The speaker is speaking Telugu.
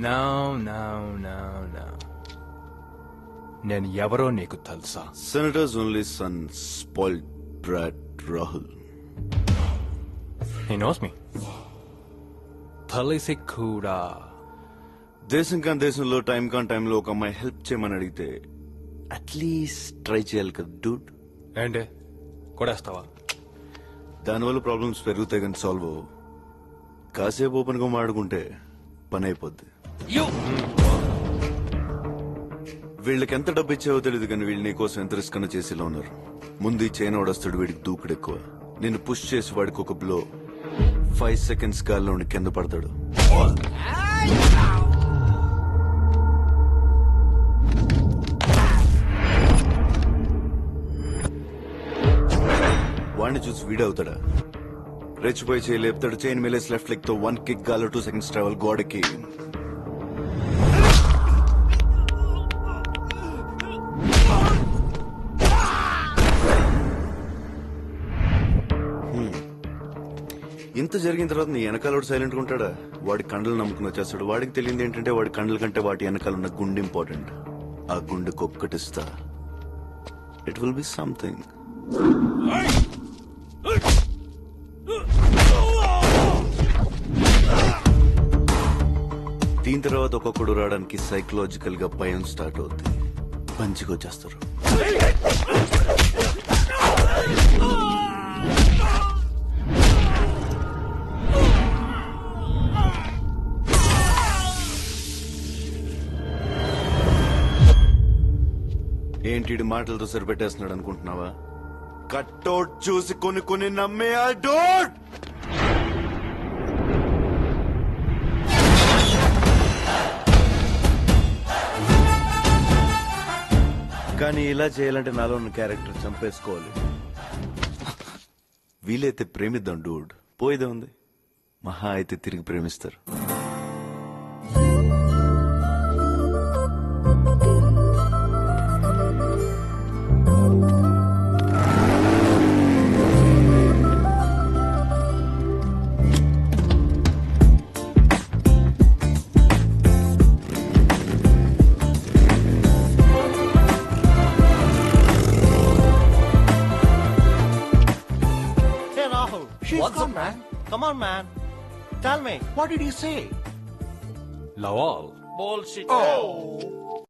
నో నో నో నో నేను ఎవరో నీకు తెలుసా? Senator's only son, spoiled brat Rahul. He knows me. తెలిసి కూడా దేశం కాని దేశంలో టైం కాని టైంలో ఒక అమ్మాయి హెల్ప్ చేయమని అడిగితే అట్లీస్ట్ ట్రై చేయాలి కదా డూడ్. ఏంటి కొడేస్తావా? దానివల్ల ప్రాబ్లమ్స్ పెరుగుతాయి కానీ సాల్వ్ అవ్వవు. కాసేపు ఓపెన్ గా మాడుకుంటే పని అయిపోద్ది. వీళ్ళకి ఎంత డబ్బు ఇచ్చావో తెలియదు కానీ వీళ్ళు నీకోసం ఎంత రిస్క్ అన్న చేసేలా ఉన్నారు. ముందు ఈ చైన్ వాడొస్తాడు, వీడికి దూకుడు ఎక్కువ. నిన్ను పుష్ చేసి వాడికి ఒక బ్లో 5 seconds గాల్లో కింద పడతాడు. వాడిని చూసి వీడవుతాడా? రెచ్చిపోయి చేయి లేపుతాడు. చైన్ మేలేసి లెఫ్ట్ లెగ్ తో 1 kick గాల్లో 2 seconds ట్రావెల్ గోడకి. ఇంత జరిగిన తర్వాత నీ వెనకాల సైలెంట్ గా ఉంటాడా? వాడి కండలు నమ్ముకుని వచ్చేస్తాడు. వాడికి తెలియదు ఏంటంటే వాడి కండల కంటే వాటి వెనకాల ఉన్న గుండె ఇంపార్టెంట్. ఆ గుండెకు ఒక్కటిస్తా, ఇట్ విల్ బి సంథింగ్. దీని తర్వాత ఒక్కొక్కడు రావడానికి సైకలాజికల్ గా భయం స్టార్ట్ అవుతుంది. పంచికి వచ్చేస్తారు. ఏంటి మాటలతో సరిపెట్టేస్తున్నాడు అనుకుంటున్నావా? కట్అవుట్ చూసి కొన్ని నమ్మే ఆ డోట్. కానీ ఇలా చేయాలంటే నాలో ఉన్న క్యారెక్టర్ చంపేసుకోవాలి. వీలైతే ప్రేమిద్దాం డూడ్, పోయేదే ఉంది. మహా అయితే తిరిగి ప్రేమిస్తారు. What's up, man? Come on, man. Tell me, what did he say? Lawal. Bullshit. Oh.